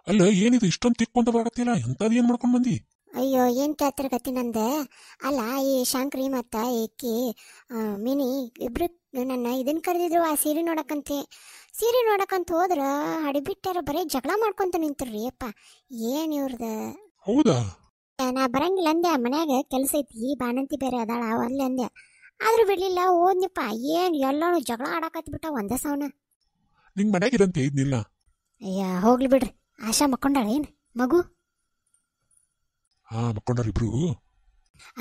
ಅಲ್ಲ ಏನಿದು ಇಷ್ಟೊಂದು ತಿಕ್ಕೊಂತ ಬರಕತ್ತಿಲ್ಲ ಎಂತದ್ ಏನ್ ಮಾಡ್ಕೊಂಡ್ ಬಂದಿ? ಅಯ್ಯೋ ಏನು ಕೇಳ್ತಾರೆ ಗತಿ ನಂದೆ. ಅಲ್ಲ ಈ ಶಾಂಕ್ರಿ ಮತ್ತು ಈಕಿ ಮಿನಿ ಇಬ್ರು ನನ್ನ ಇದನ್ನ ಕರೆದಿದ್ರು ಆ ಸೀರೆ ನೋಡಕ್ಕಂತೆ. ಸೀರೆ ನೋಡಕ್ಕಂತ ಹೋದ್ರ ಹಡಿಬಿಟ್ಟಾರ ಬರೀ ಜಗಳ ಮಾಡ್ಕೊಂತ ನಿಂತಿರ್ರಿ ಅಪ್ಪ. ಏನು ಇವ್ರದ? ಹೌದಾ? ನಾ ಬರಂಗಿಲ್ಲ ಅಂದೆ, ಮನ್ಯಾಗ ಕೆಲಸ ಐತಿ, ಬಾಣಂತಿ ಬೇರೆ ಅದಾಳ ಅಲ್ಲಿ ಅಂದೆ. ಆದ್ರೂ ಬಿಡ್ಲಿಲ್ಲ, ಓದ್ನಿಪ್ಪ. ಏನು ಎಲ್ಲಾನು ಜಗಳ ಆಡಕತ್ಬಿಟ್ಟ ಒಂದೇ ಸವನ. ನಿಂಗ್ ಮನ್ಯಾಗಿರಂತ ಇದ್ನಿಲ್ಲ? ಅಯ್ಯ ಹೋಗ್ಲಿ ಬಿಡ್ರಿ. ಆಶಾ ಮಕ್ಕೊಂಡಾಳ ಏನು ಮಗು? ಹಾ ಮಕ್ಕೊಂಡಾರ ಇಬ್ರು.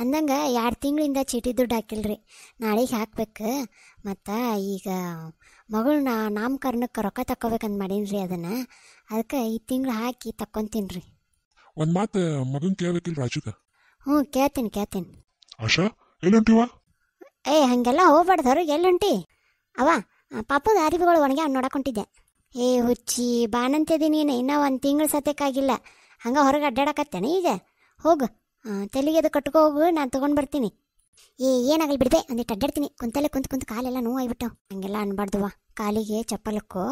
ಅಂದಂಗ 2 ತಿಂಗಳಿಂದ ಚೀಟಿ ದುಡ್ಡು ಹಾಕಿಲ್ರಿ. ನಾಳೆಗೆ ಹಾಕ್ಬೇಕು. ಮತ್ತು ಈಗ ಮಗಳನ್ನ ನಾಮಕರಣಕ್ಕೆ ರೊಕ್ಕ ತಕ್ಕೋಬೇಕಂತ ಮಾಡೀನಿ ಅದನ್ನು. ಅದಕ್ಕೆ ಈ ತಿಂಗಳು ಹಾಕಿ ತಕ್ಕೊಂತೀನಿ ರೀ. ಒಂದ್ ಮಾತು ಮಗನ್ ಕೇಳ್ಬೇಕಿಲ್ಲ ರಾಜುಗ? ಹ್ಞೂ ಕೇಳ್ತೀನಿ. ಆಶಾ ಎಲ್ಲಂಟಿವ? ಹಾಗೆಲ್ಲ ಹೋಗ್ಬಾರ್ದು, ಹೊರಗೆ ಎಲ್ಲುಂಟಿ ಅವ ಪಾಪದ ಅರಿವುಗಳು ಒಣಗ್ಯಾವ ನೋಡಕೊಂಡಿದ್ದೆ. ಹುಚ್ಚಿ ಬಾಣಂತಿದ್ದೀನಿ, ಇನ್ನೂ 1 ತಿಂಗಳು ಸತ್ಯಕ್ಕಾಗಿಲ್ಲ, ಹಂಗೆ ಹೊರಗೆ ಅಡ್ಡಾಡಕತ್ತೇನೆ ಈಗ. ಹೋಗು, ತೆಲಿಗೆ ಅದು ಕಟ್ಕೊ ಹೋಗು, ನಾನು ತೊಗೊಂಡು ಬರ್ತೀನಿ. ಏನಾಗಲಿ ಬಿಡ್ದೆ, ಒಂದಿಟ್ಟು ಅಡ್ಡಾಡ್ತೀನಿ. ಕುಂತಲ್ಲೇ ಕುಂತು ಕಾಲೆಲ್ಲ ನೋವಾಗ್ಬಿಟ್ಟವು. ಹಂಗೆಲ್ಲ ಅನ್ಬಾರ್ದುವ. ಕಾಲಿಗೆ ಚಪ್ಪಲಕ್ಕೋ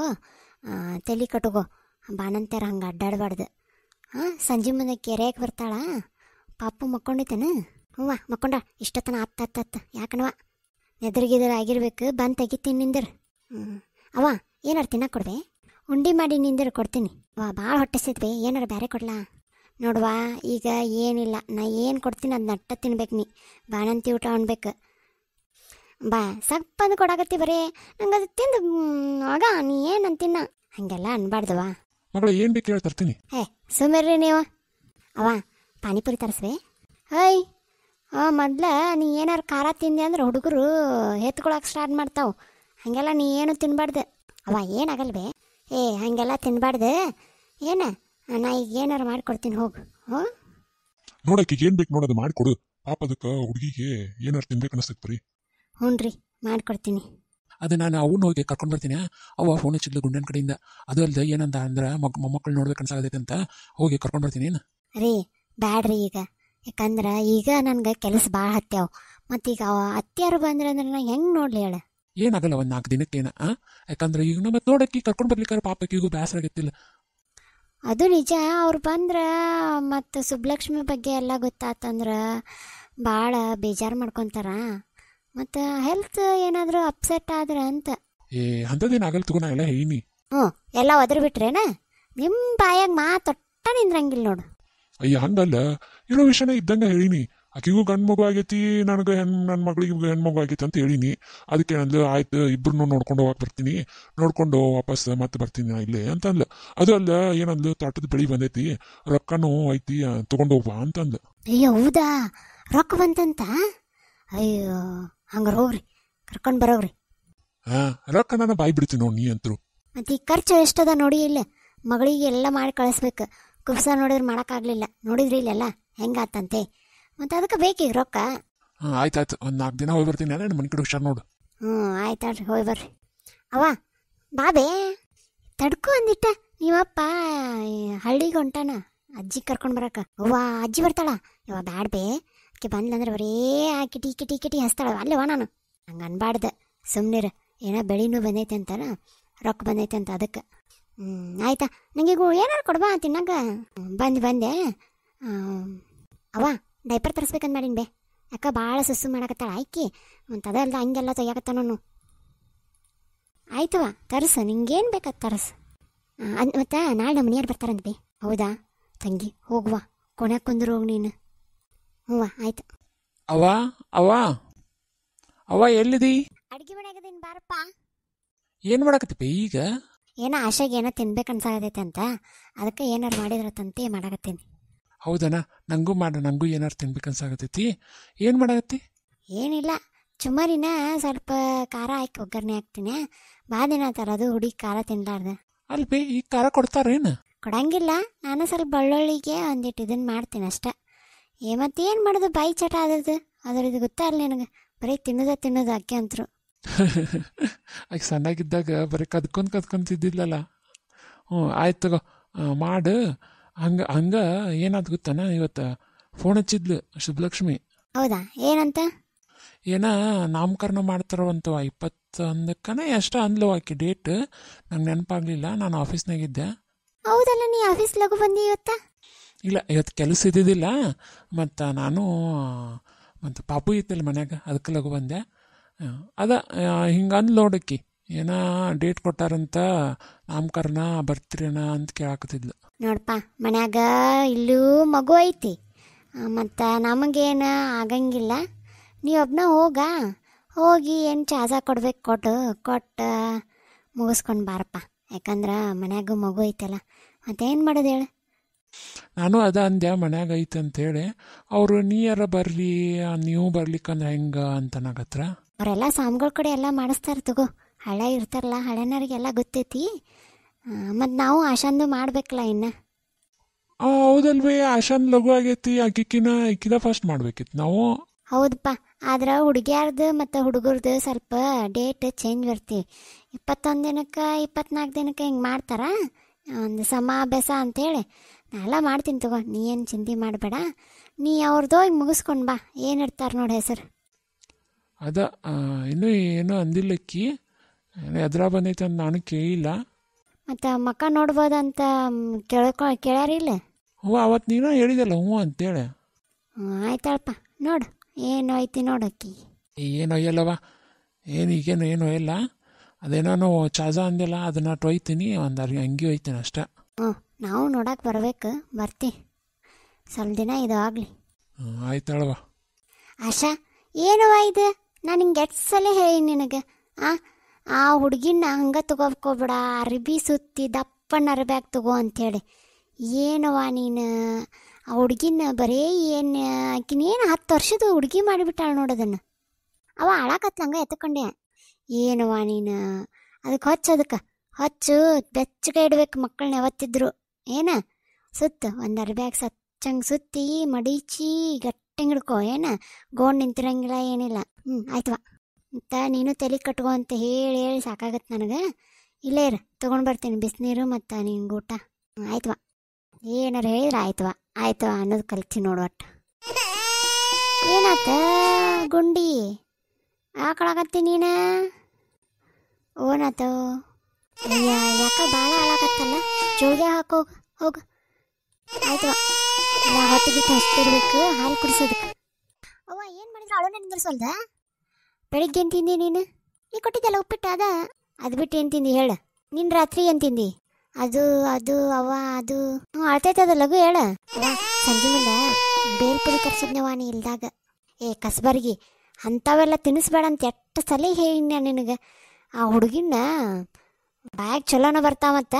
ತಲೆ ಕಟ್ಕೋ. ಬಾಣಂತಾರ ಹಂಗೆ ಅಡ್ಡಾಡಬಾರ್ದು. ಸಂಜೆ ಮುಂದೆ ಕೆರೆಯಾಗಿ ಬರ್ತಾಳ. ಪಾಪು ಮಕ್ಕೊಂಡಿತ್ತೇನು? ಹ್ಞೂ ಮಕ್ಕೊಂಡ. ಇಷ್ಟೊತ್ತನ ಹತ್ತ ಯಾಕನವ ನೆದರ್ಗಿದ್ರ ಆಗಿರ್ಬೇಕು. ಬಂದು ತೆಗಿತೀನಿ ನಿಂದಿರು. ಅವ ಏನಾರು ತಿನ್ನಕ್ಕೆ ಕೊಡ್ವೆ? ಉಂಡಿ ಮಾಡಿ ನಿಂದಿರು ಕೊಡ್ತೀನಿ. ಭಾಳ ಹೊಟ್ಟೆಸಿದ್ವಿ, ಏನಾರು ಬೇರೆ ಕೊಡ್ಲಾ? ನೋಡುವ, ಈಗ ಏನಿಲ್ಲ, ನಾ ಏನು ಕೊಡ್ತೀನಿ ಅದು ನಟ್ಟ ತಿನ್ಬೇಕು. ನೀ ಬಾಣಂತಿ ಊಟ ಉಣ್ಬೇಕು. ಬಾ ಸಪ್ಪಂದು ಕೊಡಾಕತ್ತಿ ಬರೀ. ನಂಗೆ ಅದು ತಿಂದು ಆಗ ನೀ ಏನು ಅಂತಿನ್ನ. ಹಾಗೆಲ್ಲ ಅನ್ಬಾರ್ದವ. ಮಗಳ ಏನು ಬೇಕು ಹೇಳಿ ತರ್ತೀನಿ. ಸುಮ್ಮಿರ್ರಿ ನೀವು. ಅವ ಪಾನಿಪುರಿ ತರಿಸ್ವೆ? ಮೊದ್ಲ ನೀ ಏನಾರು ಖಾರ ತಿಂದೆ ಅಂದ್ರೆ ಹುಡುಗರು ಎತ್ಕೊಳಕ್ಕೆ ಸ್ಟಾರ್ಟ್ ಮಾಡ್ತಾವೆ. ಹಾಗೆಲ್ಲ ನೀ ಏನು ತಿನ್ಬಾರ್ದು. ಅವ ಏನಾಗಲ್ವೇ? ಹಾಗೆಲ್ಲ ತಿನ್ಬಾರ್ದು. ಏನ ನಾ ಈಗ ಏನಾರು ಮಾಡಿಕೊಡ್ತೀನಿ, ಹೋಗು. ನೋಡಕ್ಕೆ ಏನು ಬೇಕು ನೋಡೋದು ಮಾಡಿಕೊಡು. ಪಾಪ ಅದಕ್ಕೆ ಹುಡುಗಿಗೆ ಏನಾರು ತಿನ್ಬೇಕು ಅನಿಸ್ತೈತೆ ಬರೀ. ಹ್ಞೂ ರೀ, ಮಾಡಿಕೊಡ್ತೀನಿ. ಅದು ನಾನು ಅವನು ಹೋಗಿ ಕರ್ಕೊಂಡು ಬರ್ತೀನಿ. ಅವ ಫೋನ್ ಹಚ್ಚಿದ್ಲು ಗುಂಡನ ಕಡೆಯಿಂದ. ಅದು ಅಲ್ಲದೆ ಏನಂತ ಅಂದ್ರೆ ಮೊಮ್ಮಕ್ಕಳು ನೋಡ್ಬೇಕು ಅನ್ಸಾಗತೈತೆ ಅಂತ ಹೋಗಿ ಕರ್ಕೊಂಡು ಬರ್ತೀನಿ. ಏನು ರೀ ಬ್ಯಾಡ್ರಿ ಈಗ, ಯಾಕಂದ್ರೆ ಈಗ ನನ್ಗೆ ಕೆಲಸ ಭಾಳ ಹತ್ಯಾವ. ಮತ್ತೀಗ ಅತ್ಯಾರು ಬಂದ್ರೆ ಅಂದ್ರೆ ನಾ ಹೆಂಗೆ ನೋಡ್ಲಿ ಹೇಳ? ಏನಾಗಲ್ಲ, ಒಂದು 4 ದಿನಕ್ಕೇನ. ಯಾಕಂದ್ರೆ ಈಗ ಮತ್ತೆ ನೋಡಕ್ಕೆ ಕರ್ಕೊಂಡು ಬರ್ಲಿಕ್ಕಾರ ಪಾಪಕ್ಕೆ ಈಗ ಬೇಸರ ಆಗತ್ತಿಲ್ಲ. ಅದು ನಿಜ. ಅವ್ರು ಬಂದ್ರೆ ಮತ್ತು ಸುಬ್ಲಕ್ಷ್ಮಿ ಬಗ್ಗೆ ಎಲ್ಲ ಗೊತ್ತಾತಂದ್ರೆ ಭಾಳ ಬೇಜಾರು ಮಾಡ್ಕೊತಾರ. ಮತ್ತು ಹೆಲ್ತ್ ಏನಾದರೂ ಅಪ್ಸೆಟ್ ಆದ್ರೆ ಅಂತ. ಅಂಥದ್ದೇನು ಆಗಲ್ಲ ತಗೋ, ನಾ ಎಲ್ಲ ಹೇಳೀನಿ. ಎಲ್ಲ ಒದರಿ ಬಿಟ್ರೇನ? ನಿಮ್ಮ ಬಾಯಾಗ ಮಾತೊಟ್ಟ ನಿಂದ್ರಂಗಿಲ್ಲ ನೋಡು. ಅಯ್ಯ ಹಂಗಲ್ಲ, ಇರೋ ವಿಷಯನೇ ಇದ್ದಂಗೆ ಹೇಳೀನಿ. ಆಕಿಗೂ ಗಂಡು ಮಗು ಆಗೈತಿ, ನನಗೆ ನನ್ನ ಮಗಳಿಗೆ ಹೆಣ್ಮಗು ಆಗೈತಿ ಅಂತ ಹೇಳೀನಿ. ಅದಕ್ಕೆ ಅಂದ್ಲು ಆಯ್ತು, ಇಬ್ಬರನ್ನೂ ನೋಡ್ಕೊಂಡು ಹೋಗಕ್ಕೆ ಬರ್ತೀನಿ, ನೋಡ್ಕೊಂಡು ವಾಪಸ್ ಮತ್ತೆ ಬರ್ತೀನಿ ಇಲ್ಲೇ ಅಂತ ಅಂದ್ಲು. ಅದು ಅಲ್ಲ, ಏನಂದ್ಲು, ತೋಟದ ಬೆಳಿ ಬಂದೈತಿ, ರೊಕ್ಕನೂ ಐತಿ, ತೊಗೊಂಡು ಹೋಗ್ಬಾ ಅಂತಂದ್ಲು. ಅಯ್ಯೋ ಹೌದಾ? ರೊಕ್ಕ ಬಂತಂತ? ಅಯ್ಯೋ ಹಂಗಾರೆ ಹೋಗ್ರಿ, ಕರ್ಕೊಂಡು ಬರೋಗ್ರಿ. ರೊಕ್ಕ ನಾನು ಬಾಯಿ ಬಿಡ್ತೀನಿ ನೋಡಿ ನೀ ಅಂತರು. ಮತ್ತು ಈ ಖರ್ಚು ಎಷ್ಟದ ನೋಡಿ. ಇಲ್ಲ ಮಗಳಿಗೆ ಎಲ್ಲ ಮಾಡಿ ಕಳಿಸ್ಬೇಕು. ಕುಬ್ಸ ನೋಡಿದ್ರೆ ಮಾಡೋಕ್ಕಾಗಲಿಲ್ಲ, ನೋಡಿದ್ರಿ ಇಲ್ಲೆಲ್ಲ ಹೆಂಗಾತಂತೆ. ಮತ್ತು ಅದಕ್ಕೆ ಬೇಕೀಗ ರೊಕ್ಕ. ಆಯ್ತಾಯ್ತು, ಒಂದು 4 ದಿನ ಹೋಗಿ ಬರ್ತೀನಿ. ನನ್ನ ಮನೆ ಕಡೆ ಹುಷಾರು ನೋಡು. ಆಯ್ತಾಳ್ರಿ, ಹೋಗಿ ಬರ್ರಿ. ಅವ ಬಾಬೇ ತಡ್ಕೊ ಅಂದಿಟ್ಟ. ನೀವಪ್ಪ ಹಳ್ಳಿಗೆ ಹೊಂಟಾನ ಅಜ್ಜಿ ಕರ್ಕೊಂಡು ಬರಕ್ಕೆ. ಅವ್ವ ಅಜ್ಜಿ ಬರ್ತಾಳ. ಯವ್ವ ಬ್ಯಾಡ ಬೇ, ಆಕೆ ಬಂದ್ಲಂದ್ರೆ ಬರೇ ಆ ಕಿಟಿ ಹಸ್ತಾಳ. ಅಲ್ಲೇವ ನಾನು ಹಂಗೆ ಅನ್ಬಾರ್ದು. ಸುಮ್ಮನಿರ. ಏನೋ ಬೆಳಿನೂ ಬಂದೈತೆ ಅಂತಾರ, ರೊಕ್ಕ ಬಂದೈತೆ ಅಂತ ಅದಕ್ಕೆ. ಆಯ್ತಾ, ನನಗೀಗ ಏನಾರು ಕೊಡ್ಬಾ ತಿನ್ನಾಗ. ಬಂದೆ. ಅವ ಡೈಪರ್ ತರಿಸ್ಬೇಕಂತ ಮಾಡೀನಿ ಬೇ. ಯಾಕೆ ಭಾಳ ಸುಸ್ಸು ಮಾಡಕತ್ತಾಳ ಆಯ್ಕೆ. ಮತ್ತು ಅದಲ್ದ ಹಂಗೆಲ್ಲ ತೊಯ್ಯಾಕತ್ತಾನು. ಆಯ್ತವ ತರಿಸು, ನಿಂಗೇನು ಬೇಕಾದ ತರಿಸು. ಮತ್ತು ನಾಳೆ ನಮ್ಮ ಮನೆಯವ್ರು ಬರ್ತಾರಂತ ಬೇ. ಹೌದಾ ತಂಗಿ, ಹೋಗುವ ಕೊನೆಗೆ ಕುಂದ್ರು ಹೋಗಿ ನೀನು. ಹ್ಞೂ ಆಯ್ತು. ಅವ ಎಲ್ಲಿದಿ? ಅಡ್ಗೆ ಮಾಡಾಕದೀನಿ ಬಾರಪ್ಪ. ಏನು ಮಾಡಕತ್ತಿ ಈಗ? ಏನೋ ಆಶೆಗೆ ಏನೋ ತಿನ್ಬೇಕು ಅನ್ಸಾಗತೈತೆ ಅಂತ, ಅದಕ್ಕೆ ಏನಾರು ಮಾಡಿದ್ರತಂತೆ ಮಾಡಾಕತ್ತೀನಿ. ಹೌದಣ್ಣ, ನಂಗೂ ಏನಾರು ತಿನ್ಬೇಕು ಅನ್ಸಾಗತೈತಿ. ಏನು ಮಾಡಾಕತ್ತಿ? ಏನಿಲ್ಲ, ಚುಮ್ಮರಿನ ಸ್ವಲ್ಪ ಖಾರ ಹಾಕಿ ಒಗ್ಗರಣೆ ಹಾಕ್ತೀನಿ. ಭಾಳ ದಿನ ತರೋದು ಹುಡುಗಿ ಖಾರ ತಿನ್ಲಾರ್ದು. ಅಲ್ಬೇ ಈಗ ಖಾರ ಕೊಡ್ತಾರೇನು? ಕೊಡಂಗಿಲ್ಲ, ನಾನು ಸ್ವಲ್ಪ ಬೆಳ್ಳುಳ್ಳಿಗೆ ಒಂದಿಟ್ಟು ಇದನ್ನು ಮಾಡ್ತೀನಿ ಅಷ್ಟೆ. ಮತ್ತೇನು ಮಾಡೋದು, ಬಾಯಿ ಚಟ ಅದ್ರದ್ದು ಗೊತ್ತಾ ಅಲ್ಲ ನಿನಗೆ. ಬರೀ ತಿನ್ನೋದು ಅಕ್ಕಿ ಅಂತರು. ಆಗ ಸಣ್ಣಾಗಿದ್ದಾಗ ಬರೀ ಕದ್ಕೊಂತಿದ್ದಿಲ್ಲಲ್ಲ. ಆಯ್ತು ತಗೋ, ಮಾಡು. ಹಂಗೆ ಏನಾದ್ ಗೊತ್ತಾನ, ಇವತ್ತು ಫೋನ್ ಹಚ್ಚಿದ್ಲು ಶುಭಲಕ್ಷ್ಮಿ. ಹೌದಾ? ಏನಂತ? ನಾಮಕರಣ ಮಾಡ್ತಾರವಂತವ 21ಕ್ಕನ ಎಷ್ಟ ಅಂದ್ಲು ಆಕೆ ಡೇಟ್. ನಂಗೆ ನೆನಪಾಗ್ಲಿಲ್ಲ, ನಾನು ಆಫೀಸ್ನಾಗಿದ್ದೆ. ಹೌದಲ್ಲ, ನೀ ಆಫೀಸ್ ಲಗು ಬಂದಿ ಇವತ್ತ? ಇಲ್ಲ ಇವತ್ತು ಕೆಲಸ ಇದ್ದಿದ್ದಿಲ್ಲ, ಮತ್ತು ನಾನು ಮತ್ತು ಪಾಪು ಇತ್ತಲ್ಲ ಮನ್ಯಾಗ, ಅದಕ್ಕೆ ಲಗು ಬಂದೆ. ಅದ ಹಿಂಗೆ ಅಂದ್ ನೋಡಕ್ಕಿ ಏನೋ ಡೇಟ್ ಕೊಟ್ಟಾರಂತ, ನಾಮಕರಣ ಬರ್ತೀರೇನ ಅಂತ ಕೇಳಾಕತ್ತಿದ್ಲು. ನೋಡಪ್ಪ, ಮನ್ಯಾಗ ಇಲ್ಲೂ ಮಗು ಐತಿ, ಮತ್ತು ನಮಗೇನು ಆಗಂಗಿಲ್ಲ. ನೀವೊಬ್ಬನ ಹೋಗಿ ಏನು ಚಾಸ ಕೊಡ್ಬೇಕು ಕೊಟ್ಟು ಮುಗಿಸ್ಕೊಂಡು ಬಾರಪ್ಪ. ಯಾಕಂದ್ರೆ ಮನ್ಯಾಗ ಮಗು ಐತಲ್ಲ, ಮತ್ತೇನು ಮಾಡೋದು ಹೇಳು? ನಾನು ಅದ ಅಂದೆ ಮನ್ಯಾಗ ಐತೆ ಅಂತೇಳಿ. ಅವರು ನೀಯಾರ ಬರ್ರಿ, ನೀವು ಬರ್ಲಿಕ್ಕಂದ್ರೆ ಹೆಂಗೆ ಅಂತನಾಗತ್ರ. ಅವರೆಲ್ಲ ಸ್ವಾಮಿಗಳ ಕಡೆ ಎಲ್ಲ ಮಾಡಿಸ್ತಾರೆ ತಗೋ, ಹಳೆ ಇರ್ತಾರಲ್ಲ, ಹಳೆನವ್ರಿಗೆಲ್ಲ ಗೊತ್ತೈತಿ. ಮತ್ತು ನಾವು ಆಶಾಂದು ಮಾಡ್ಬೇಕಲ್ಲ ಇನ್ನು. ಹೌದಲ್ವೇ, ಆಶಾನ್ ಲಘು ಆಗೈತಿ, ಆಕಿದ ಫಸ್ಟ್ ಮಾಡ್ಬೇಕಿತ್ತು ನಾವು. ಹೌದಪ್ಪ, ಆದ್ರೆ ಹುಡುಗಿಯಾರ್ದು ಮತ್ತು ಹುಡುಗರ್ದು ಸ್ವಲ್ಪ ಡೇಟ್ ಚೇಂಜ್ ಬರ್ತೀವಿ. 21 ದಿನಕ್ಕೆ 24 ದಿನಕ್ಕೆ ಹಿಂಗೆ ಮಾಡ್ತಾರ, ಒಂದು ಸಮಾಭ್ಯಾಸ ಅಂತೇಳಿ. ನಾನೆಲ್ಲ ಮಾಡ್ತೀನಿ ತಗೋ, ನೀ ಏನು ಚಿಂತೆ ಮಾಡಬೇಡ. ನೀ ಅವ್ರದ್ದು ಹೋಗಿ ಮುಗಿಸ್ಕೊಂಡು ಬಾ, ಏನು ಇರ್ತಾರೆ ನೋಡಿ ಹೆಸರು. ಅದ ಇನ್ನೂ ಏನೋ ಅಂದಿಲ್ಲಕ್ಕಿ, ಏನೋ ಎದುರ ಬಂದೈತೆ ಅಂತ ನಾನು ಕೇಳಿಲ್ಲ. ಮತ್ತು ಮಕ್ಕ ನೋಡ್ಬೋದಂತ ಕೇಳ್ಯಾರಿಲ್ಲ? ಹ್ಞೂ, ಅವತ್ತು ನೀನು ಹೇಳಿದಲ್ಲ ಹ್ಞೂ ಅಂತೇಳಿ. ಆಯ್ತಳಪ್ಪ, ನೋಡು ಏನು ಐತಿ ನೋಡಕ್ಕಿ. ಏನು ಒಯ್ಯಲ್ಲವ, ಈಗೇನು ಒಯ್ಯಲ್ಲ. ಅದೇನೋ ಚಾಜ ಅಂದಿಲ್ಲ, ಅದನ್ನ ಒಯ್ತೀನಿ, ಒಂದು ಅಂಗಿ ಒಯ್ತೀನಿ ಅಷ್ಟೇ. ನಾವು ನೋಡಕ್ಕೆ ಬರ್ತಿ ಸ್ವಲ್ಪ ದಿನ ಇದು ಆಗಲಿ. ಆಯ್ತಾಳವ. ಆಶಾ, ಏನವ ಇದು? ನಾನು ಹಿಂಗೆ ಎಷ್ಟು ಸಲ ಹೇಳಿ ನಿನಗೆ, ಆ ಹುಡುಗಿನ ಹಂಗೆ ತಗೋಬ್ಕೋಬೇಡ, ಅರ್ಬಿ ಸುತ್ತಿ ದಪ್ಪನ ಅರ್ಬ್ಯಾಗ ತಗೋ ಅಂಥೇಳಿ. ಏನವ ನೀನು ಆ ಹುಡುಗಿನ ಬರೀ ಏನು ಆಕಿನೇನು 10 ವರ್ಷದ ಹುಡುಗಿ ಮಾಡಿಬಿಟ್ಟಾಳ ನೋಡೋದನ್ನು. ಅವ ಹಾಳಾಕತ್ಲಂಗ ಎತ್ಕೊಂಡೆ. ಏನವ ನೀನು ಅದಕ್ಕೆ ಹಚ್ಚು ಬೆಚ್ಚಗೆ ಇಡ್ಬೇಕು ಮಕ್ಕಳನ್ನ ಯಾವತ್ತಿದ್ರು. ಸುತ್ತ ಒಂದು ಅರ್ಬ್ಯಾಗ ಸಚ್ಚಂಗೆ ಸುತ್ತಿ ಮಡೀಚಿ ಗಟ್ಟಂಗೆ ಹಿಡ್ಕೊ. ಗೋಣ್ ನಿಂತಿರಂಗಿಲ್ಲ ಏನಿಲ್ಲ. ಆಯ್ತವ. ಮತ್ತು ನೀನು ತಲೆ ಕಟ್ಕೊ ಅಂತ ಹೇಳಿ ಸಾಕಾಗತ್ತೆ ನನಗೆ. ಇಲ್ಲೇ ಇರು, ತೊಗೊಂಡು ಬರ್ತೀನಿ ಬಿಸಿನೀರು ಮತ್ತು ನಿನ್ಗೆ ಊಟ. ಆಯ್ತವ, ಏನಾರು ಹೇಳಿದ್ರೆ ಆಯ್ತವ ಅನ್ನೋದು ಕಲ್ತೀನಿ ನೋಡು. ಒಟ್ಟು ಏನಾತ ಗುಂಡಿ ಹಾಕೊಳಕತ್ತಿ ನೀನು? ಓನಾತ? ಯಾಕ ಭಾಳ ಹಾಳಾಕತ್ತಲ್ಲ, ಜೋಳಿಗೆ ಹೋಗು. ಆಯ್ತವ, ಹೊಟ್ಟಿಗೆ ಹಚ್ತಿರ್ಬೇಕು, ಹಾಲು ಕುಡಿಸೋದಕ್ಕೆ. ಅವ್ವ ಏನು ಮಾಡಿದ್ರೆ ಅಳೋಣ ನಿಂದ್ರಸಲ್ದ? ಬೆಳಿಗ್ಗೆ ಏನು ತಿಂದಿ ನೀನು? ನೀ ಕೊಟ್ಟಿದ್ದಲ್ಲ ಉಪ್ಪಿಟ್ಟು, ಅದು ಬಿಟ್ಟು ಏನು ತಿಂದಿ ಹೇಳು? ನಿನ್ನ ರಾತ್ರಿ ಏನು ತಿಂದಿ? ಅದು ಅಳ್ತೈತದ ಲಘು ಹೇಳು. ಸಂಜೆ ಮುಂದೆ ಬೇಲ್ಪುರಿ ತರಿಸಿದ್ನವ ನೀ ಇಲ್ದಾಗ. ಕಸ್ಬರ್ಗಿ ಅಂಥವೆಲ್ಲ ತಿನ್ನಿಸ್ಬೇಡ ಅಂತ ಎಷ್ಟು ಸಲ ಹೇಳಿನ ನಿನಗೆ. ಆ ಹುಡುಗಿನ ಬ್ಯಾಗ್ ಚಲೋನ ಬರ್ತಾವತ್ತ.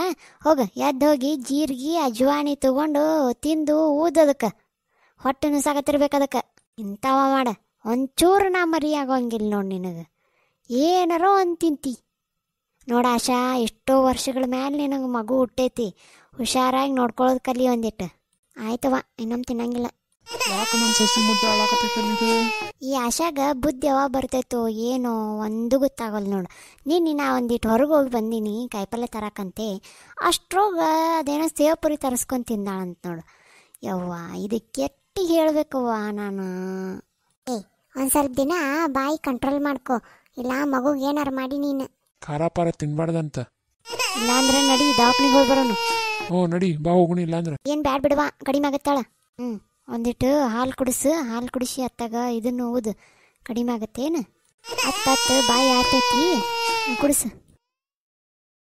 ಎದ್ದು ಹೋಗಿ ಜೀರಿಗೆ ಅಜ್ವಾನಿ ತೊಗೊಂಡು ತಿಂದು ಊದದಕ್ಕೆ, ಹೊಟ್ಟೆ ನುಸಾಕತ್ತಿರ್ಬೇಕು ಅದಕ್ಕೆ. ಇಂಥವ ಮಾಡ, ಒಂಚೂರು ನಾ ಮರಿ ಆಗೋಂಗಿಲ್ಲ ನೋಡಿ ನಿನಗೆ. ಏನಾರೋ ಒಂದು ತಿಂತಿ ನೋಡ ಆಶಾ, ಎಷ್ಟೋ ವರ್ಷಗಳ ಮೇಲೆ ನಿನಗೆ ಮಗು ಹುಟ್ಟೈತಿ, ಹುಷಾರಾಗಿ ನೋಡ್ಕೊಳ್ಳೋದು ಕಲಿ ಒಂದಿಟ್ಟು. ಆಯ್ತವ, ಇನ್ನೊಮ್ಮೆ ತಿನ್ನಂಗಿಲ್ಲ. ಯಾಕೆ ನನ್ನ ಸಸಿ ಮುದ್ದೆ ಹಾಳಾಕತ್ತೈತೆ? ಈ ಆಶಾಗ ಬುದ್ಧಿ ಯಾವಾಗ ಬರ್ತೈತೋ ಏನೋ ಒಂದು ಗೊತ್ತಾಗಲ್ಲ ನೋಡು. ನಾ ಒಂದಿಟ್ಟು ಹೊರಗೆ ಹೋಗಿ ಬಂದೀನಿ ಕಾಯಿಪಲ್ಲೆ ತರಕಂತೆ, ಅಷ್ಟ್ರೋಗ ಅದೇನೋ ಸೇವಪುರಿ ತರಿಸ್ಕೊಂಡು ತಿಂದಾಳಂತ ನೋಡು. ಯವ್ವ, ಇದಕ್ಕೆ ಕೆಟ್ಟಿ ಹೇಳ್ಬೇಕವ್ವ ನಾನು. ಒಂದು ಸ್ವಲ್ಪ ದಿನ ಬಾಯಿ ಕಂಟ್ರೋಲ್ ಮಾಡ್ಕೊ, ಇಲ್ಲ ಮಗುಗೆ ಏನಾರು ಮಾಡಿ ನೀನು. ಖಾರ ಪಾರ ತಿನ್ಬಾರ್ದಂತ. ಇಲ್ಲಾಂದ್ರೆ ನಡಿ ದವಾಖಾನಿಗೆ ಹೋಗಿ ಬರೋನು. ನಡಿ ಬಾ ಹೋಗುಣ. ಇಲ್ಲಾಂದ್ರೆ ಏನು ಬ್ಯಾಡ್ ಬಿಡವಾ, ಕಡಿಮೆ ಆಗತ್ತಾಳ. ಒಂದಿಟ್ಟು ಹಾಲು ಕುಡಿಸಿ ಅತ್ತಾಗ ಇದನ್ನು ಊದು, ಕಡಿಮೆ ಆಗತ್ತೇನು? ಬಾಯಿ ಆರ್ತೈತಿ, ಕುಡಿಸು.